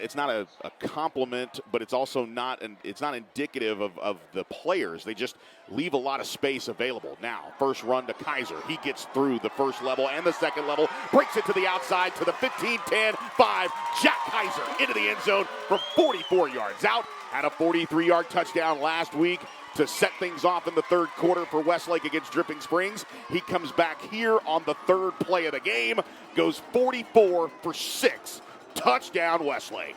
It's not a compliment, but it's also not it's not indicative of the players. They just leave a lot of space available. Now, first run to Kaiser. He gets through the first level and the second level, breaks it to the outside to the 15, 10, 5. Jack Kaiser into the end zone from 44 yards out. Had a 43-yard touchdown last week to set things off in the third quarter for Westlake against Dripping Springs. He comes back here on the third play of the game, goes 44 for 6. Touchdown, Westlake.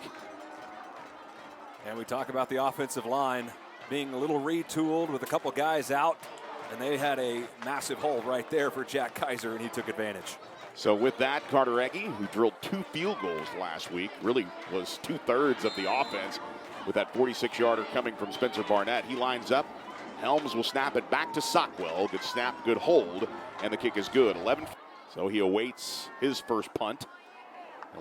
And we talk about the offensive line being a little retooled with a couple guys out, and they had a massive hole right there for Jack Kaiser, and he took advantage. So with that, Carter Egge, who drilled 2 field goals last week, really was 2/3 of the offense with that 46-yarder coming from Spencer Barnett. He lines up. Helms will snap it back to Sockwell. Good snap, good hold, and the kick is good. 11. So he awaits his first punt.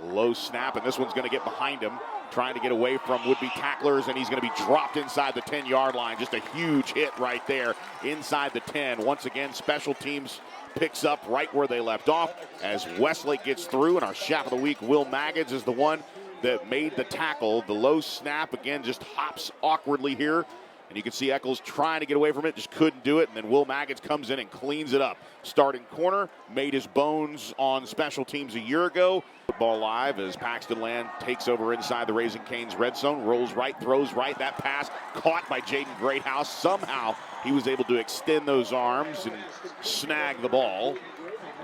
A low snap, and this one's going to get behind him, trying to get away from would-be tacklers, and he's going to be dropped inside the 10-yard line. Just a huge hit right there inside the 10. Once again, special teams picks up right where they left off as Westlake gets through, and our Chap of the Week, Will Maggots, is the one that made the tackle. The low snap, again, just hops awkwardly here. And you can see Eccles trying to get away from it, just couldn't do it. And then Will Maggots comes in and cleans it up. Starting corner, made his bones on special teams a year ago. Ball live as Paxton Land takes over inside the Raising Cane's red zone. Rolls right, throws right. That pass caught by Jaden Greathouse. Somehow he was able to extend those arms and snag the ball.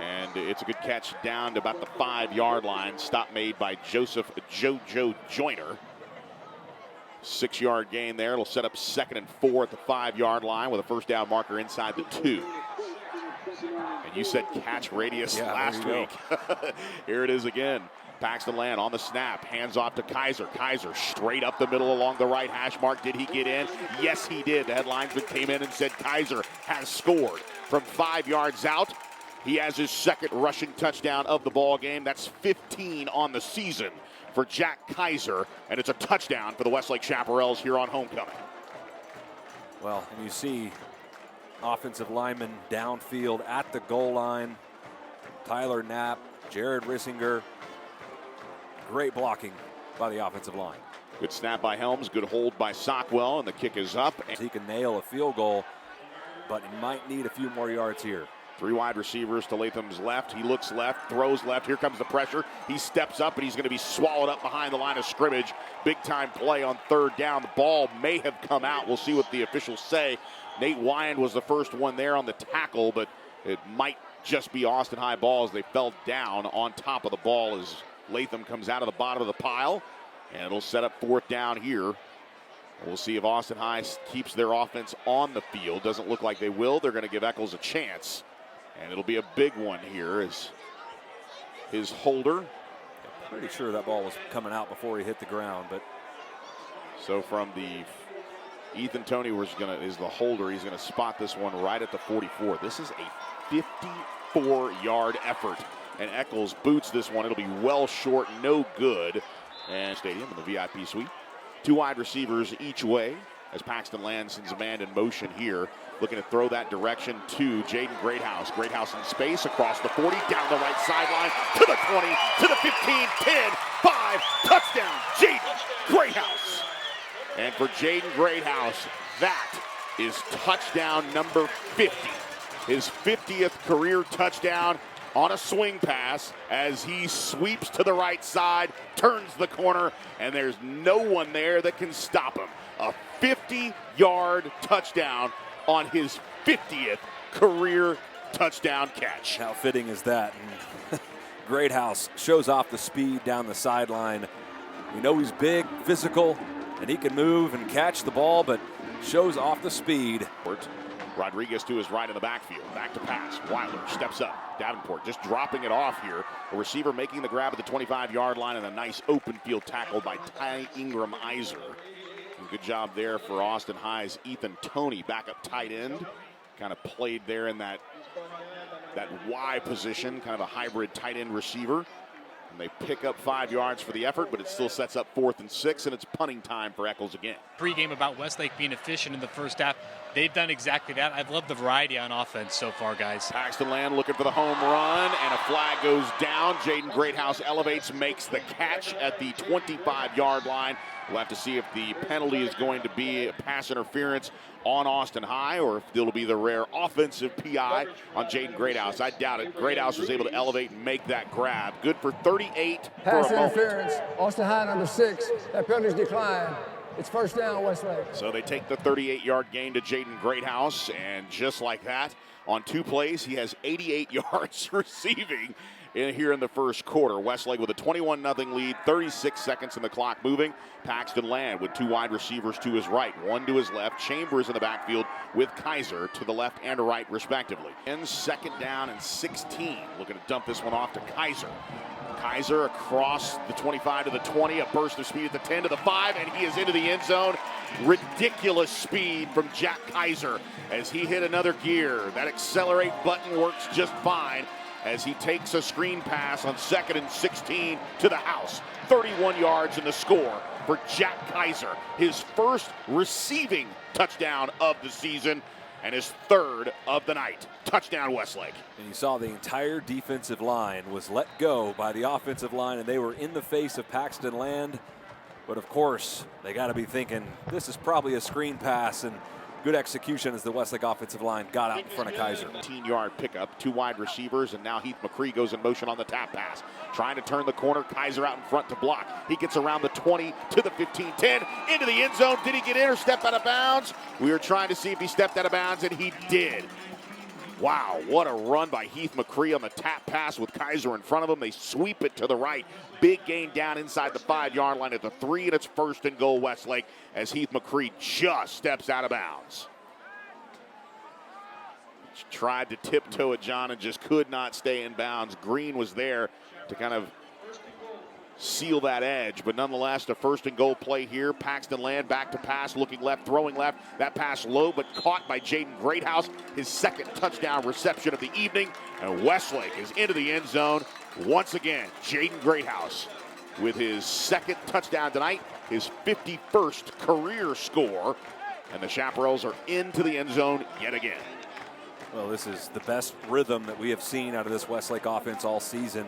And it's a good catch down to about the 5-yard line. Stop made by Joseph Jojo Joyner. 6-yard gain there. It'll set up 2nd and 4 at the 5-yard line with a first down marker inside the 2. And you said catch radius last week. Here it is again. Paxton Land on the snap. Hands off to Kaiser. Kaiser straight up the middle along the right hash mark. Did he get in? Yes, he did. The headlinesman came in and said Kaiser has scored. From 5 yards out, he has his 2nd rushing touchdown of the ball game. That's 15 on the season for Jack Kaiser, and it's a touchdown for the Westlake Chaparrals here on homecoming. Well, and you see offensive linemen downfield at the goal line. Tyler Knapp, Jared Rissinger. Great blocking by the offensive line. Good snap by Helms, good hold by Sockwell, and the kick is up. He can nail a field goal, but he might need a few more yards here. 3 wide receivers to Latham's left. He looks left, throws left. Here comes the pressure. He steps up, and he's going to be swallowed up behind the line of scrimmage. Big-time play on 3rd down. The ball may have come out. We'll see what the officials say. Nate Wyand was the first one there on the tackle, but it might just be Austin High ball as they fell down on top of the ball as Latham comes out of the bottom of the pile. And it'll set up 4th down here. We'll see if Austin High keeps their offense on the field. Doesn't look like they will. They're going to give Eccles a chance. And it'll be a big one here as his holder. I'm pretty sure that ball was coming out before he hit the ground, but. So from the Ethan Toney is the holder. He's going to spot this one right at the 44. This is a 54-yard effort. And Eccles boots this one. It'll be well short, no good. And stadium in the VIP suite. 2 wide receivers each way as Paxton Land sends a man in motion here. Looking to throw that direction to Jaden Greathouse. Greathouse in space across the 40, down the right sideline, to the 20, to the 15, 10, 5, touchdown, Jaden Greathouse. And for Jaden Greathouse, that is touchdown number 50. His 50th career touchdown on a swing pass as he sweeps to the right side, turns the corner, and there's no one there that can stop him. A 50-yard touchdown on his 50th career touchdown catch. How fitting is that? Greathouse shows off the speed down the sideline. We know he's big, physical, and he can move and catch the ball, but shows off the speed. Rodriguez to his right in the backfield. Back to pass. Weiler steps up. Davenport just dropping it off here. A receiver making the grab at the 25-yard line, and a nice open field tackle by Ty Ingram Iser. Good job there for Austin High's Ethan Toney, backup tight end. Kind of played there in that Y position, kind of a hybrid tight end receiver. And they pick up 5 yards for the effort, but it still sets up 4th and 6, and it's punting time for Eccles again. Pre-game about Westlake being efficient in the first half. they've done exactly that. I've loved the variety on offense so far, guys. Paxton Land looking for the home run, and a flag goes down. Jaden Greathouse elevates, makes the catch at the 25-yard line. We'll have to see if the penalty is going to be a pass interference on Austin High, or if it'll be the rare offensive PI on Jaden Greathouse. I doubt it. Greathouse was able to elevate and make that grab. Good for 38 pass for a interference. Austin High, number 6. That penalty's declined. It's first down, Westlake. So they take the 38-yard gain to Jaden Greathouse, and just like that, on 2 plays, he has 88 yards receiving here in the first quarter. Westlake with a 21-0 lead, 36 seconds in the clock moving. Paxton Land with 2 wide receivers to his right, 1 to his left. Chambers in the backfield with Kaiser to the left and right, respectively. And second down and 16. Looking to dump this one off to Kaiser. Kaiser across the 25 to the 20, a burst of speed at the 10 to the 5, and he is into the end zone. Ridiculous speed from Jack Kaiser as he hit another gear. That accelerate button works just fine as he takes a screen pass on 2nd and 16 to the house. 31 yards in the score for Jack Kaiser. His first receiving touchdown of the season and his 3rd of the night. Touchdown, Westlake. And you saw the entire defensive line was let go by the offensive line, and they were in the face of Paxton Land. But of course, they got to be thinking this is probably a screen pass, and good execution as the Westlake offensive line got out in front of Kaiser. 15-yard pickup, 2 wide receivers, and now Heath McCree goes in motion on the tap pass. Trying to turn the corner, Kaiser out in front to block. He gets around the 20 to the 15, 10, into the end zone. Did he get in or step out of bounds? We were trying to see if he stepped out of bounds, and he did. Wow, what a run by Heath McCree on the tap pass with Kaiser in front of him. They sweep it to the right. Big gain down inside the 5-yard line at the 3, and it's 1st and goal Westlake as Heath McCree just steps out of bounds. Tried to tiptoe at John and just could not stay in bounds. Green was there to kind of seal that edge, but nonetheless, the 1st and goal play here. Paxton Land back to pass, looking left, throwing left. That pass low, but caught by Jaden Greathouse, his 2nd touchdown reception of the evening. And Westlake is into the end zone once again. Jaden Greathouse with his 2nd touchdown tonight, his 51st career score, and the Chaparrals are into the end zone yet again. Well, this is the best rhythm that we have seen out of this Westlake offense all season.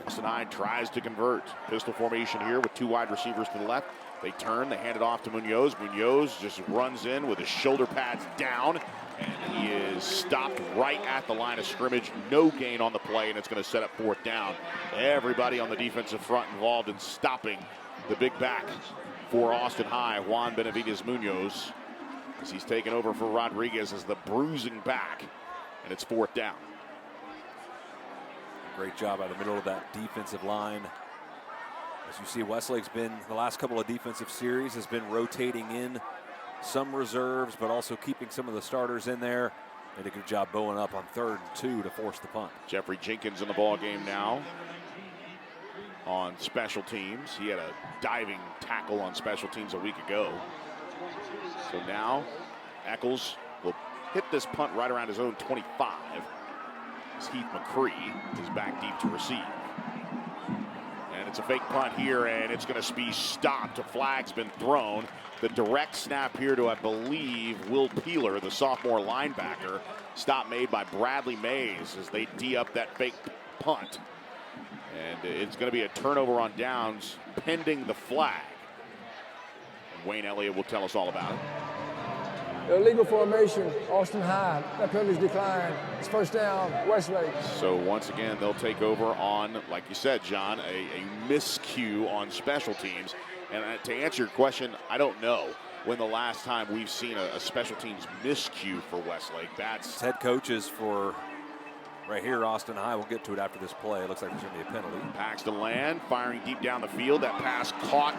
Austin High tries to convert. Pistol formation here with 2 wide receivers to the left. They turn, they hand it off to Munoz. Munoz just runs in with his shoulder pads down, and he is stopped right at the line of scrimmage. No gain on the play, and it's going to set up 4th down. Everybody on the defensive front involved in stopping the big back for Austin High, Juan Benavides Munoz, as he's taken over for Rodriguez as the bruising back, and it's 4th down. Great job out of the middle of that defensive line. As you see, Westlake's been, the last couple of defensive series, has been rotating in some reserves, but also keeping some of the starters in there. Did a good job bowing up on 3rd and 2 to force the punt. Jeffrey Jenkins in the ball game now on special teams. He had a diving tackle on special teams a week ago. So now Eccles will hit this punt right around his own 25. As Heath McCree is back deep to receive. And it's a fake punt here, and it's going to be stopped. A flag's been thrown. The direct snap here to, I believe, Will Peeler, the sophomore linebacker. Stop made by Bradley Mays as they D up that fake punt. And it's going to be a turnover on downs pending the flag. And Wayne Elliott will tell us all about it. Illegal formation, Austin High. That penalty's declined. It's 1st down, Westlake. So once again, they'll take over on, like you said, John, a miscue on special teams. And to answer your question, I don't know when the last time we've seen a special teams miscue for Westlake. That's head coaches for right here, Austin High. We'll get to it after this play. It looks like there's going to be a penalty. Paxton Land firing deep down the field. That pass caught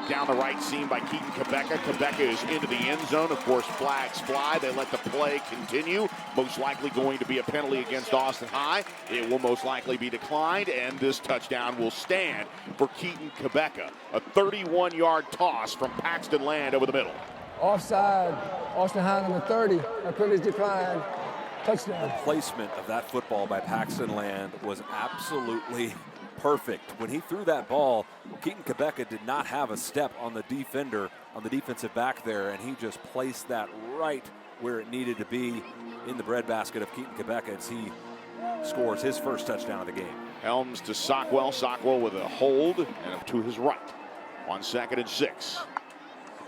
down the right seam by Keaton Quebeca. Quebeca is into the end zone. Of course, flags fly. They let the play continue. Most likely going to be a penalty against Austin High. It will most likely be declined, and this touchdown will stand for Keaton Quebeca. A 31-yard toss from Paxton Land over the middle. Offside, Austin High, number 30. That penalty's declined. Touchdown. The placement of that football by Paxton Land was absolutely perfect. When he threw that ball, Keaton Quebeca did not have a step on the defender, on the defensive back there, and he just placed that right where it needed to be in the breadbasket of Keaton Quebeca as he scores his first touchdown of the game. Helms to Sockwell. Sockwell with a hold and to his right on 2nd and 6.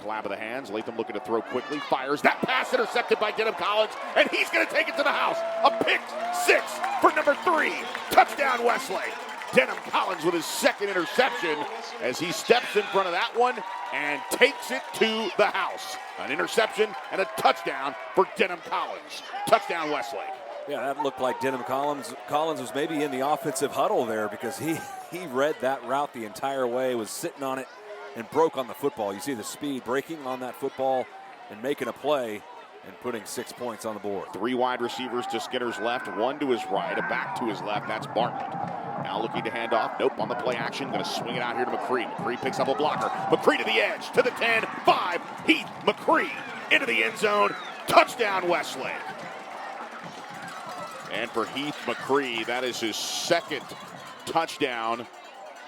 Collab of the hands. Latham looking to throw quickly. Fires. That pass intercepted by Denham Collins, and he's going to take it to the house. A pick 6 for number 3. Touchdown Westlake. Denham Collins with his 2nd interception as he steps in front of that one and takes it to the house. An interception and a touchdown for Denham Collins. Touchdown Westlake. Yeah, that looked like Denham Collins. Collins was maybe in the offensive huddle there because he read that route the entire way, was sitting on it, and broke on the football. You see the speed, breaking on that football and making a play and putting 6 points on the board. 3 wide receivers to Skinner's left, 1 to his right, a back to his left. That's Bartlett. Now looking to hand off. Nope, on the play action. Going to swing it out here to McCree. McCree picks up a blocker. McCree to the edge, to the 10, 5. Heath McCree into the end zone. Touchdown Westlake. And for Heath McCree, that is his 2nd touchdown.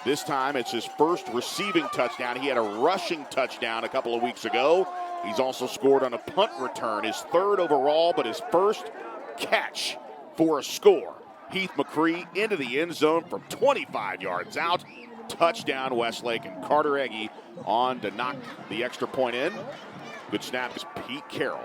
This time it's his first receiving touchdown. He had a rushing touchdown a couple of weeks ago. He's also scored on a punt return, his 3rd overall, but his first catch for a score. Heath McCree into the end zone from 25 yards out. Touchdown Westlake, and Carter Egge on to knock the extra point in. Good snap is Pete Carroll.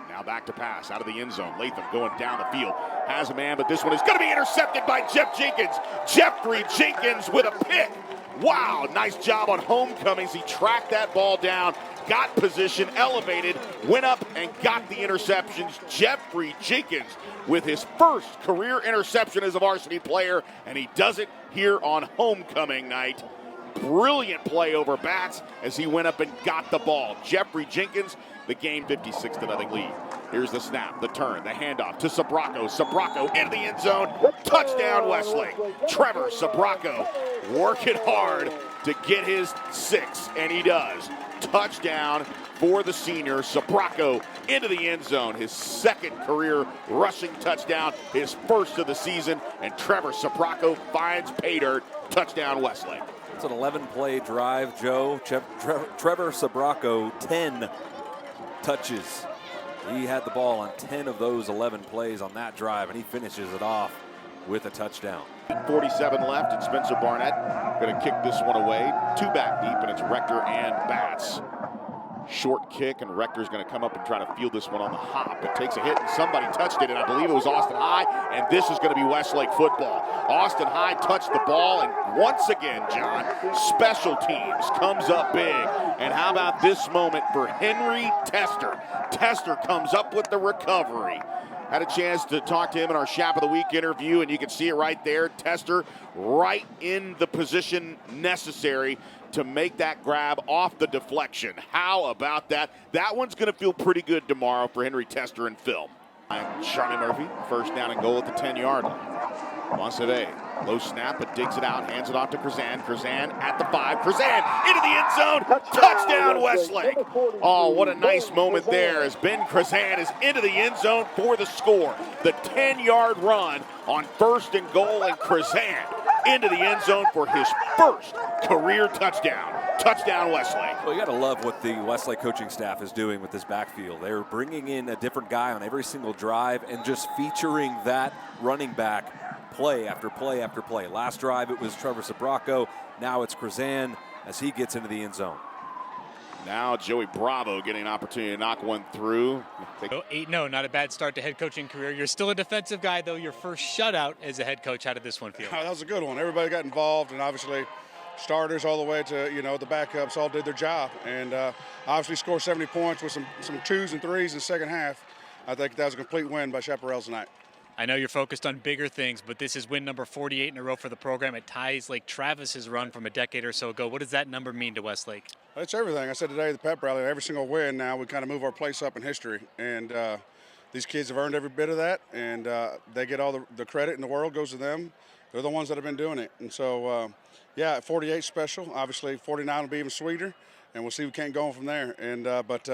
Now back to pass out of the end zone. Latham going down the field. Has a man, but this one is going to be intercepted by Jeff Jenkins. Jeffrey Jenkins with a pick. Wow, nice job on homecomings. He tracked that ball down, got position, elevated, went up and got the interceptions. Jeffrey Jenkins with his first career interception as a varsity player, and he does it here on homecoming night. Brilliant play over bats as he went up and got the ball. Jeffrey Jenkins, the game 56-0 lead. Here's the snap, the turn, the handoff to Sabraco. Sabraco into the end zone. Touchdown Westlake. Trevor Sabraco working hard to get his 6, and he does. Touchdown for the senior. Sabraco into the end zone. His 2nd career rushing touchdown, his 1st of the season, and Trevor Sabraco finds pay dirt. Touchdown Westlake. It's an 11-play drive, Joe. Trevor Sabraco, 10 touches. He had the ball on 10 of those 11 plays on that drive, and he finishes it off with a touchdown. 47 left, and Spencer Barnett going to kick this one away. 2 back deep, and it's Rector and Batts. Short kick, and Rector's going to come up and try to field this one on the hop. It takes a hit, and somebody touched it, and I believe it was Austin High, and this is going to be Westlake football. Austin High touched the ball, and once again, John, special teams comes up big. And how about this moment for Henry Tester? Tester comes up with the recovery. Had a chance to talk to him in our Shap of the Week interview, and you can see it right there. Tester right in the position necessary to make that grab off the deflection. How about that? That one's going to feel pretty good tomorrow for Henry Tester and film. Charlie Murphy, first down and goal at the 10-yard line. Wansade, low snap, but digs it out, hands it off to Krazan. Krazan at the 5. Krazan into the end zone. Touchdown Westlake. Oh, what a nice moment there as Ben Krazan is into the end zone for the score. The 10-yard run on 1st and goal, and Krazan into the end zone for his first career touchdown. Touchdown Westlake. Well, you got to love what the Westlake coaching staff is doing with this backfield. They're bringing in a different guy on every single drive and just featuring that running back play after play after play. Last drive it was Trevor Sabraco. Now it's Krazan as he gets into the end zone. Now Joey Bravo getting an opportunity to knock one through. 8-0, not a bad start to head coaching career. You're still a defensive guy, though. Your first shutout as a head coach. How did this one feel? That was a good one. Everybody got involved, and obviously starters all the way to, the backups all did their job. And obviously scored 70 points with some 2s and 3s in the second half. I think that was a complete win by Chaparrals tonight. I know you're focused on bigger things, but this is win number 48 in a row for the program. It ties Lake Travis's run from a decade or so ago. What does that number mean to Westlake? It's everything. I said today at the pep rally, every single win now, we kind of move our place up in history. And these kids have earned every bit of that, and they get all the credit in the world goes to them. They're the ones that have been doing it. And so, 48 special. Obviously, 49 will be even sweeter, and we'll see if we can't go on from there. And but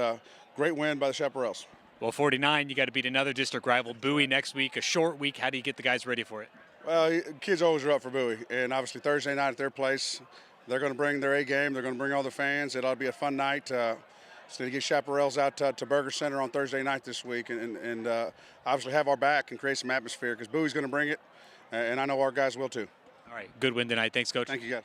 great win by the Chaparrals. Well, 49, you got to beat another district rival, Bowie, next week, a short week. How do you get the guys ready for it? Well, kids always are up for Bowie, and obviously Thursday night at their place, they're going to bring their A game. They're going to bring all the fans. It ought to be a fun night. It's going to get chaparrals out to Burger Center on Thursday night this week, and obviously have our back and create some atmosphere because Bowie's going to bring it, and I know our guys will too. All right, good win tonight. Thanks, Coach. Thank you, guys.